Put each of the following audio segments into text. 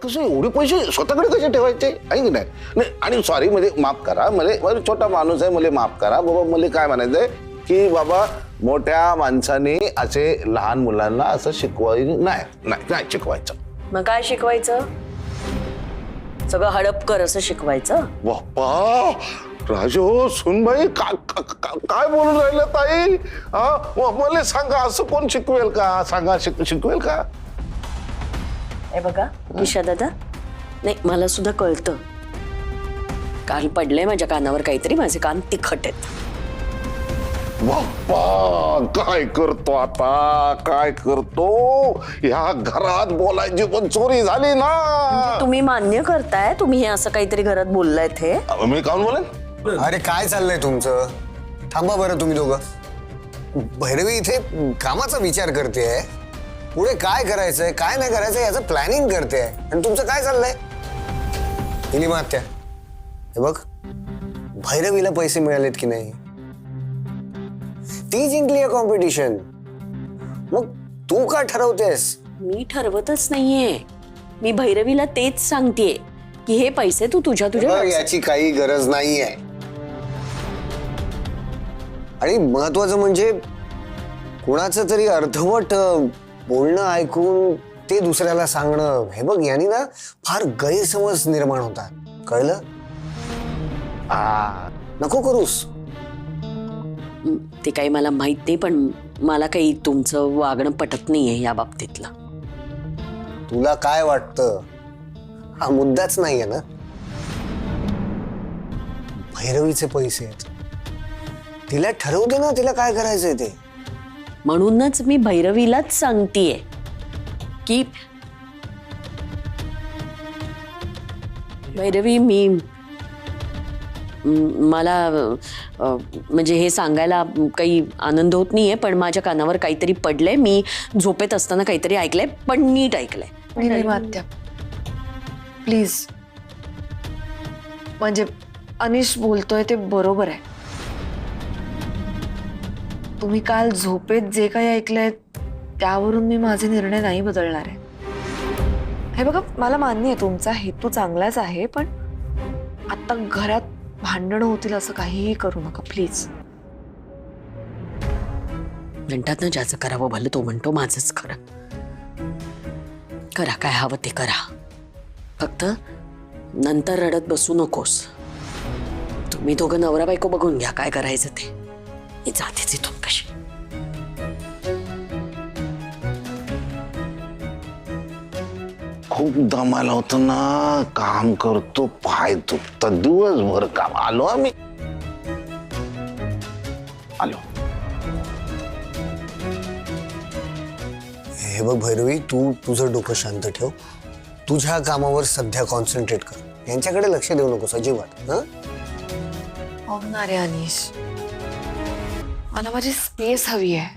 कसं एवढे पैसे स्वतःकडे कसे ठेवायचे आहे की नाही. आणि सॉरी म्हणजे माफ करा, मला छोटा माणूस आहे, मला माफ करा बाबा. मला काय म्हणायचंय की बाबा मोठ्या माणसाने असे लहान मुलांना असं शिकवायचं नाही शिकवायचं. मग काय शिकवायचं? सगळं हडप कर असं शिकवायचं? बाप्पा राजो सुनबाई काय बोलून राहिलं ताई? मला सांगा असं कोण शिकवेल का? सांगा शिकवेल का? हे बघा ईशा दादा, नाही मला सुद्धा कळतं. काल पडलंय माझ्या कानावर काहीतरी, माझे कान तिखट आहेत. बाप्पा काय करतो आता? काय करतो? ह्या घरात बोलायची पण चोरी झाली ना. तुम्ही मान्य करताय तुम्ही हे असं काहीतरी घरात बोललायत? हे मी काऊन बोलेन? अरे काय चाललंय तुमचं? थांबा बरं तुम्ही दोघं. भैरवी इथे कामाचा विचार करते, पुढे काय करायचंय काय नाही करायचं याचं प्लॅनिंग करते, आणि तुमचं काय चाललंय? निलिमात्या, हे बघ, भैरवीला पैसे मिळालेत की नाही? ती जिंकली आहे कॉम्पिटिशन, मग तू का ठरवतेस? मी ठरवतच नाहीये, मी भैरवीला तेच सांगतेय की हे पैसे तू तुझ्या याची काही गरज नाहीये. आणि महत्वाचं म्हणजे कोणाचं तरी अर्धवट बोलणं ऐकून ते दुसऱ्याला सांगणं, हे बघ यांनी ना फार गैरसमज निर्माण होतात, कळलं? नको करूस. ते काही मला माहित नाही, पण मला काही तुमचं वागणं पटत नाहीये या बाबतीतलं. तुला काय वाटतं? हा मुद्दाच नाहीये ना. भैरवीचे पैसे आहेत, तिला ठरवू दे ना तिला काय करायचंय ते. म्हणूनच मी भैरवीलाच सांगतेय की भैरवी मला म्हणजे हे सांगायला काही आनंद होत नाहीये, पण माझ्या कानावर काहीतरी पडलंय. मी झोपेत असताना काहीतरी ऐकलंय, पण नीट ऐकलंय. निलिमात्या प्लीज, म्हणजे अनिश बोलतोय ते बरोबर आहे. तुम्ही काल झोपेत जे काही ऐकलंय त्यावरून मी माझे निर्णय नाही बदलणार आहे. हे बघा, मला मान्य आहे तुमचा हेतू चांगलाच आहे, पण आता घरात भांडणं होतील असं काहीही करू नका प्लीज. म्हणतात ना, ज्याचं करावं भलं तो म्हणतो माझंच खरं. करा काय हवं ते करा, फक्त नंतर रडत बसू नकोस. तुम्ही दोघं नवरा बायको बघून घ्या काय करायचं ते. मी जातेच इथून कशी. खूप दमाला होतो ना, काम करतो, पाय दुखतात, दिवसभर काम. आलो आम्ही आलो. हे बघ भैरवी, तू तुझं डोकं शांत ठेव, तुझ्या कामावर सध्या कॉन्सन्ट्रेट कर, यांच्याकडे लक्ष देऊ नकोस अजिबात. बघणार आहे अनिश, मला माझी स्पेस हवी आहे,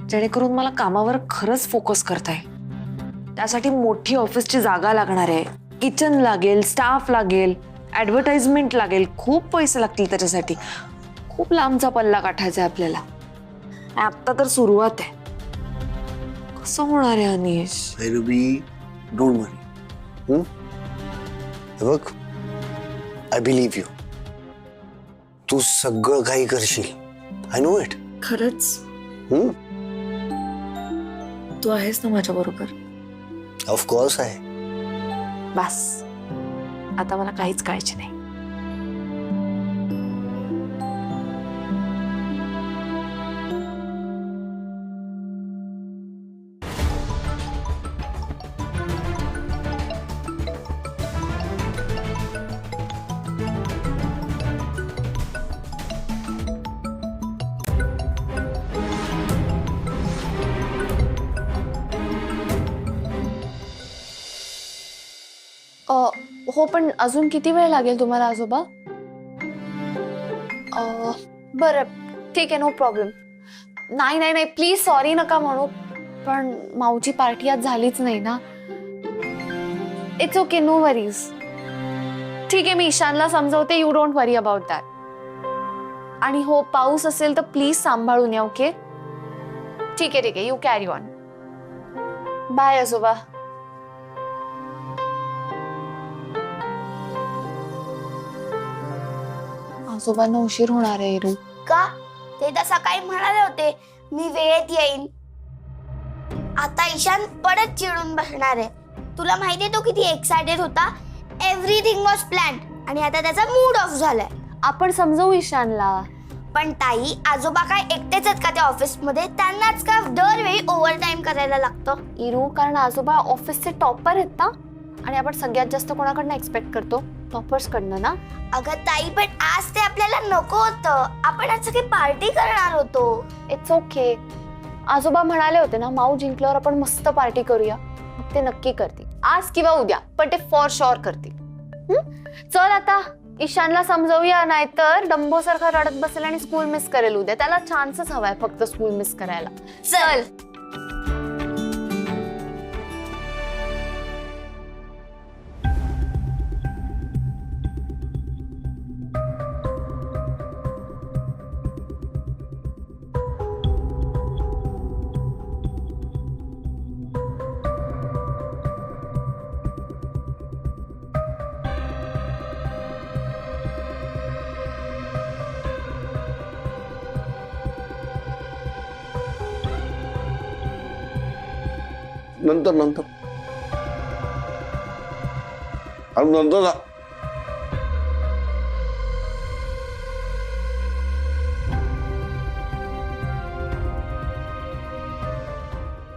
जेणेकरून मला कामावर खरंच फोकस करता येईल. त्यासाठी मोठी ऑफिसची जागा लागणार आहे, किचन लागेल, स्टाफ लागेल, ऍडव्हर्टाइजमेंट लागेल, खूप पैसे लागतील त्याच्यासाठी. खूप लांबचा पल्ला गाठायचा आहे आपल्याला. आता तर सुरुवात आहे. कसं होणार आहे अनिश? भैरवी डोंट वरी. हे बघ, आय बिलीव्ह यू, तू सगळं काही करशील. I know it. खरंच तू आहेस ना माझ्या बरोबर? ऑफकोर्स आहे. बस, आता मला काहीच काळजी नाही. हो, पण अजून किती वेळ लागेल तुम्हाला आजोबा? बरं ठीक आहे, नो प्रॉब्लेम. नाही नाही नाही, प्लीज सॉरी नका म्हणू, पण माऊची पार्टी आज झालीच नाही ना. It's okay, no worries. ठीक आहे, मी ईशानला समजवते, you don't worry about that. आणि हो, पाऊस असेल तर प्लीज सांभाळून या. ओके, ठीक आहे, यू कॅरी ऑन. बाय आजोबा. आजोबांना उशीर होणार आहे इरू. का? ते तर सकाळी म्हणाले होते मी वेळेत येईन. आता ईशान परत चिडून बसणार आहे. तुला माहितीये तो किती एक्साइटेड होता. एव्हरीथिंग वॉज प्लॅन्ड आणि आता त्याचा मूड ऑफ झालाय. आपण समजवू ईशानला. पण ताई, आजोबा काय एकटेच आहेत का त्या ऑफिसमध्ये? त्यांनाच का दरवेळी ओव्हर टाइम करायला लागतं? इरू, कारण आजोबा ऑफिसचे टॉपर आहेत ना, आणि आपण सगळ्यात जास्त कोणाकडनं एक्सपेक्ट करतो? टॉपर्स कडनं ना. अगं ताई, पण आज ते आपल्याला नको होतं. आपण आज सगळी पार्टी करणार होतो. It's okay. आजोबा म्हणाले होते ना, माऊ जिंकल्यावर आपण मस्त पार्टी करूया. मग ते नक्की करतील, आज किंवा उद्या, पण ते फॉर शुअर करतील. चल आता ईशानला समजवूया, नाहीतर डंबो सारखा रडत बसेल आणि स्कूल मिस करेल उद्या. त्याला चान्सच हवाय फक्त स्कूल मिस करायला. चल. नंतर नंतर आणि नंतर जा.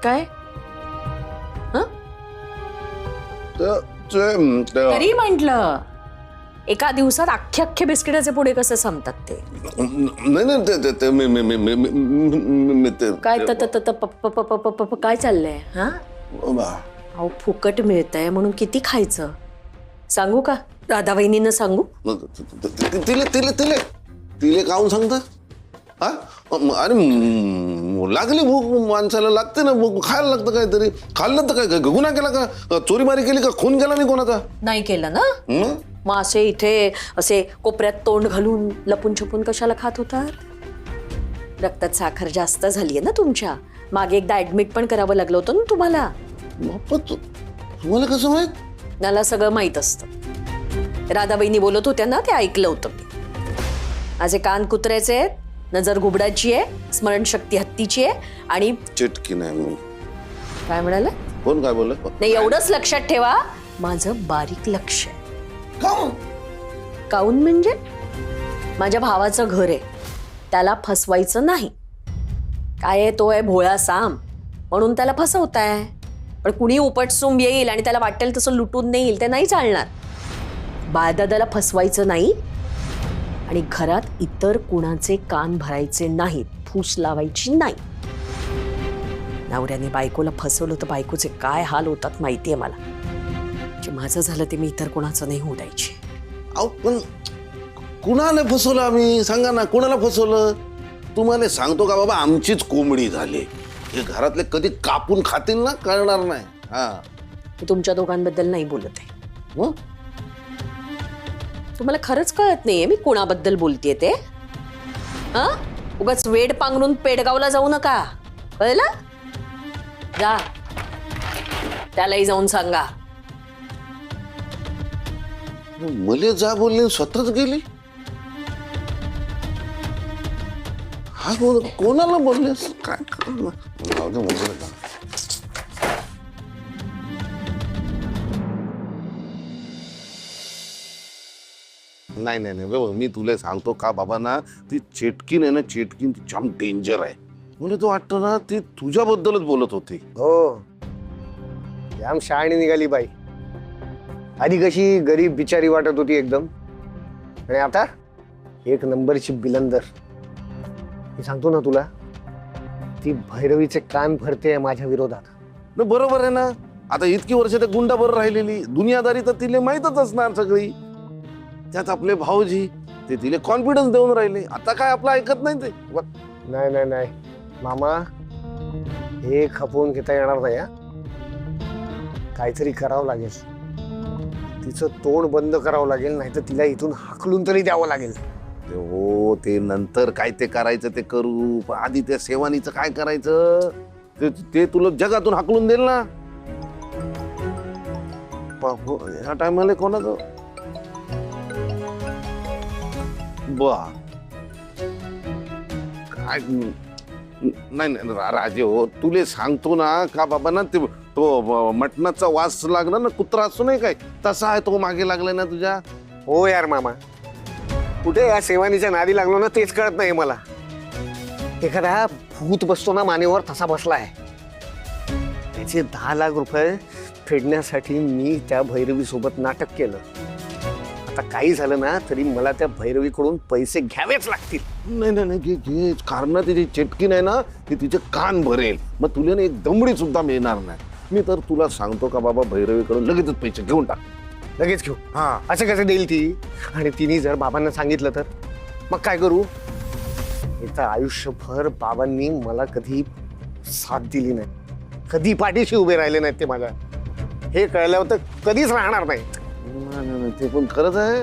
काय तरी म्हंटल एका दिवसात अख्खे अख्खे बिस्किटाचे पुढे कसे संपतात ते? नाही नाही काय काय चाललंय? हा अहो, फुकट मिळतंय म्हणून किती खायचं? सांगू का राधा वहिनींना? सांगू? तिले तिले तिले तिले काहून सांगता? हा अरे लागली भूक, माणसाला लागते ना भूक, खायला लागतं काहीतरी. खाल्लं तर काय गुन्हा केला का? चोरीमारी केली का? खून केला नाही कोणाचा? नाही केलं ना. मग असे इथे असे कोपऱ्यात तोंड घालून लपून छपून कशाला खात होतात? रक्तात साखर जास्त झालीये ना तुमच्या. मागे एकदा ऍडमिट पण करावं लागलं होतं ना तुम्हाला. तुम्हाला कसं माहित? मला सगळं माहित असतं. राधाबाईंनी बोलत होत्या ना, ते ऐकलं होतं मी. माझे कान कुत्र्याचे आहेत, नजर घुबडाची आहे, स्मरणशक्ती हत्तीची आहे आणि चिटकी नाही. काय म्हणाला? कोण काय बोललं? नाही, एवढंच लक्षात ठेवा, माझं बारीक लक्ष आहे. काऊन म्हणजे माझ्या भावाचं घर आहे, त्याला फसवायचं नाही. काय आहे, तो आहे भोळा साम, म्हणून त्याला फसवताय. पण कुणी उपटसूम येईल आणि त्याला वाटेल तसं लुटून नेईल, ते नाही चालणार. बाळदादाला फसवायचं नाही आणि घरात इतर कुणाचे कान भरायचे नाहीत, फूस लावायची नाही. नवऱ्याने बायकोला फसवलं तर बायकोचे काय हाल होतात माहितीये मला. जे माझं झालं ते मी इतर कुणाचं नाही होऊ द्यायची. अहो पण कुणाला फसवलं आम्ही? सांगा ना, कुणाला फसवलं? तुम्हाला सांगतो का बाबा, आमचीच कोंबडी झाली. हे घरातले कधी कापून खातील ना, कळणार नाही. हा, मी तुमच्या दोघांबद्दल नाही बोलत आहे. तुम्हाला खरंच कळत नाहीये मी कोणाबद्दल बोलतेय ते? हा, उगाच वेड पांघरून पेडगावला जाऊ नका, कळलं? जा, त्यालाही जाऊन सांगा. मले जा बोलले, स्वतःच गेली. हा कोणाला बोलले? काय नाही नाही नाही बाबा, मी तुला सांगतो का बाबा ना, ती चेटकीन आहे ना, चेटकीन ती जाम डेंजर आहे. मला तो वाटतं ना, ती तुझ्याबद्दलच बोलत होती. हो, जाम शहाणी निघाली बाई. आधी कशी गरीब बिचारी वाटत होती एकदम, आणि आता एक नंबरची बिलंदर. मी सांगतो ना तुला, ती भैरवीचे कान भरते माझ्या विरोधात. न बरोबर आहे ना. आता इतकी वर्ष त्या गुंडाबरोबर राहिलेली, दुनियादारी तर तिला माहीतच असणार सगळी. त्यात आपले भाऊजी ते तिला कॉन्फिडन्स देऊन राहिले. आता काय आपलं ऐकत नाही ते. नाही नाही नाही मामा, हे खपवून घेता येणार नाही. काहीतरी करावं लागेल. तिचं तोंड बंद करावं लागेल, नाहीतर तिला इथून हाकलून तरी द्यावं लागेल. हो, ते नंतर काय ते करायचं ते करू, पण आधी त्या सेवानीचं काय करायचं ते तुला जगातून हाकलून देईल ना. या टायमाला कोणाचं बा काय नाही राजे हो, तुले सांगतो ना का बाबा ना ते तो मटणाचा वास लागला ना, कुत्रा असतो नाही काय तसा आहे तो मागे लागलाय ना तुझ्या. हो यार मामा, कुठे या सेवानीच्या नादी लागलो ना तेच कळत नाही मला. एखादा भूत बसतो ना मानेवर तसा बसलाय. त्याचे 10 लाख रुपये फेडण्यासाठी मी त्या भैरवी सोबत नाटक केलं. आता काही झालं ना तरी मला त्या भैरवीकडून पैसे घ्यावेच लागतील. नाही नाही नाही घे कारण तिची चिटकी नाही ना ती तिचे कान भरेल, मग तुला ना एक दमडी सुद्धा मिळणार नाही. मी तर तुला सांगतो का बाबा भैरवीकडून लगेचच पैसे घेऊन टाक. लगेच घेऊ. हा असं कसं देईल ती? आणि तिने जर बाबांना सांगितलं तर मग काय करू? एकतर आयुष्यभर बाबांनी मला कधी साथ दिली नाही, कधी पाठीशी उभे राहिले नाहीत ते माझ्या. हे कळल्यावर तर कधीच राहणार नाही. नाही, ते पण खरंच आहे.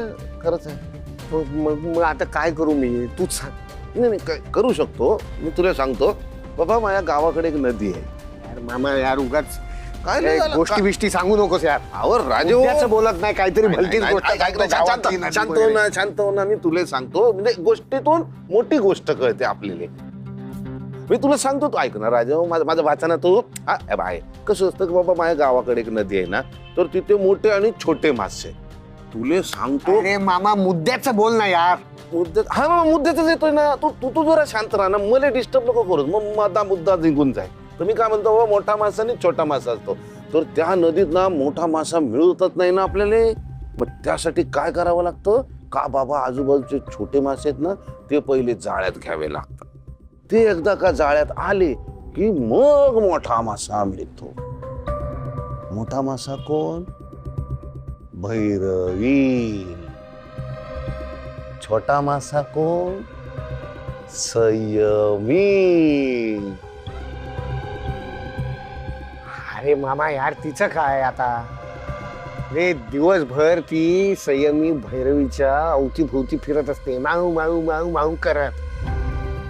मग आता काय करू मी? तूच सांग. नाही काय करू शकतो मी तुला सांगतो बाबा, माझ्या गावाकडे एक नदी आहे. यार मामा यार उगाच काय नाही झालं? गोष्टी बिष्टी सांगू नकोस यार. आवर राजे हो. उद्याचं बोलत नाही, काहीतरी भलतीच नाही, गोष्ट नाही, सांगतो. गावातली नदी शांत हो वगैरे. ना, शांत हो ना. मी तुला सांगतो म्हणजे गोष्टीतून मोठी गोष्ट कळते आपल्याला. मी तुला सांगतो तू ऐक ना राजा, माझा वाचना तू. हा बाय कसं असतं की बाबा माझ्या गावाकडे एक नदी आहे ना, तर तिथे मोठे आणि छोटे मासे. तुले सांगतो अरे मामा मुद्द्याचं बोल ना यार. हा मुद्द्याच येतोय ना. तू जरा शांत राहा ना, मला डिस्टर्ब नको करू. मग माझा मुद्दा निघून जाय. तर मी काय म्हणतो बाबा, मोठा मासा आणि छोटा मासा असतो. तर त्या नदीत ना मोठा मासा मिळतच नाही ना आपल्याला. मग त्यासाठी काय करावं लागतं का बाबा, आजूबाजूचे छोटे मासे आहेत ना ते पहिले जाळ्यात घ्यावे लागतात. ते एकदा का जाळ्यात आले की मग मोठा मासा मिळतो. मोठा मासा कोण? भैरवी. छोटा मासा कोण? संयमी. अरे मामा यार तिचं काय आता? रे दिवसभर ती संयमी भैरवीच्या अवतीभोवती फिरत असते, माऊ माऊ माऊ माऊ करत.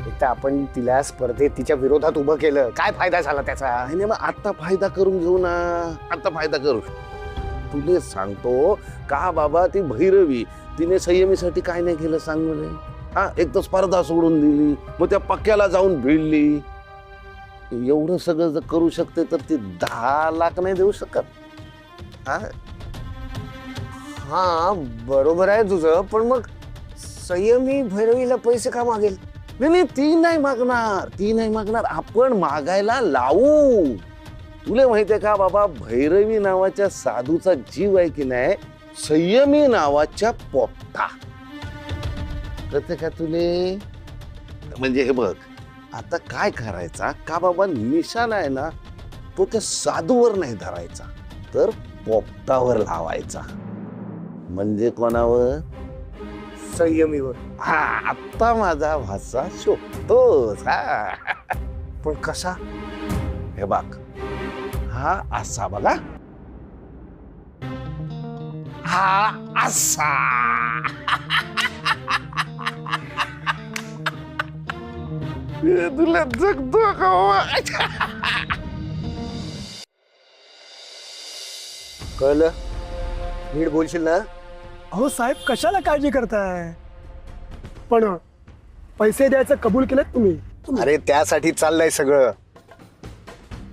एक तर आपण तिला स्पर्धेत तिच्या विरोधात उभं केलं, काय फायदा झाला त्याचा? आणि मग आता फायदा करून घेऊ ना, आता फायदा करू. तुले सांगतो का बाबा, ती भैरवी तिने संयमीसाठी काय नाही केलं सांग मला. हा एक तर स्पर्धा सोडून दिली, मग त्या पक्क्याला जाऊन भिडली. एवढं सगळं जर करू शकते तर ती 10 लाख नाही देऊ शकत. हा बरोबर आहे तुझं, पण मग संयमी भैरवीला पैसे का मागेल? नाही ती नाही मागणार, आपण मागायला लावू. तुला माहितीये का बाबा, भैरवी नावाच्या साधूचा जीव आहे की नाही संयमी नावाच्या पोपटा. कळतं का तुले? म्हणजे हे बघ, आता काय करायचा का बाबा, निशाणा आहे ना तो त्या साधूवर नाही धरायचा, तर पोपटावर लावायचा. म्हणजे कोणावर? संयमीवर. हा आता माझा भाषा शोधतोस. हा पण कसा? हे बघ, हा असा बघा, हा असा. तुला जगतो का बाबा? कळलं? नीट बोलशील ना? अहो साहेब, कशाला काळजी करताय? पण पैसे द्यायचं कबूल केलं तुम्ही. अरे त्यासाठी चाललंय सगळं.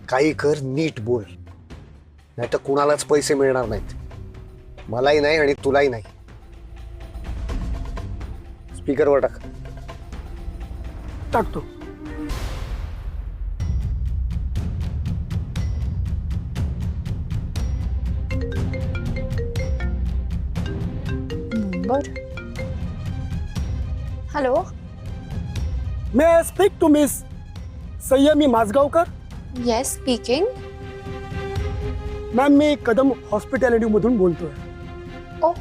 काही कर, नीट बोल, नाही तर कुणालाच पैसे मिळणार नाहीत. मलाही नाही आणि तुलाही नाही. स्पीकरवर टाक. टाकतो. Hello. May I speak to Miss Sanyami Mazgaonkar? Yes, speaking. Ma'am, मी कदम हॉस्पिटॅलिटी मधून बोलतोय. ओ